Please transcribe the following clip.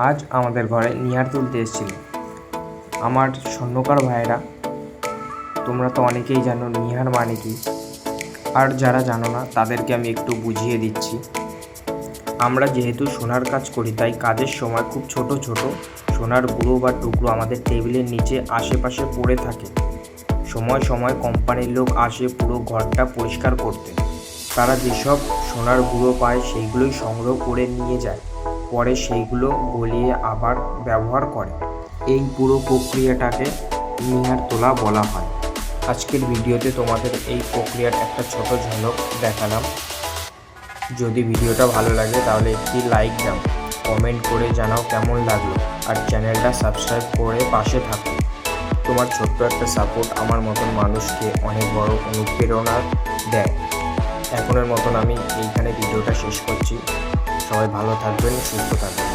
আজ আমাদের ঘরে নিহার তুলতে এসেছিল আমার স্বর্ণকার ভাইয়েরা। তোমরা তো অনেকেই জানো নিহার মানে কি, আর যারা জানো না তাদেরকে আমি একটু বুঝিয়ে দিচ্ছি। আমরা যেহেতু সোনার কাজ করি তাই কাজের সময় খুব ছোট ছোট সোনার গুঁড়ো বা টুকরো আমাদের টেবিলের নিচে আশেপাশে পড়ে থাকে। সময় সময় কোম্পানির লোক আসে পুরো ঘরটা পরিষ্কার করতে। তারা যেসব সোনার গুঁড়ো পায় সেইগুলোই সংগ্রহ করে নিয়ে যায়, পরে সেইগুলো গলিয়ে আবার ব্যবহার করে। এই পুরো প্রক্রিয়াটাকে নিহার তোলা বলা হয়। আজকের ভিডিওতে তোমাদের এই প্রক্রিয়ার একটা ছোট ঝলক দেখালাম। যদি ভিডিওটা ভালো লাগে তাহলে একটি লাইক দাও, কমেন্ট করে জানাও কেমন লাগলো, আর চ্যানেলটা সাবস্ক্রাইব করে পাশে থাকো। তোমার ছোট্ট একটা সাপোর্ট আমার মতন মানুষকে অনেক বড় অনুপ্রেরণা দেয়। এখনের মতন আমি এইখানে ভিডিওটা শেষ করছি। সবাই ভালো থাকবেন, সুস্থ থাকবেন।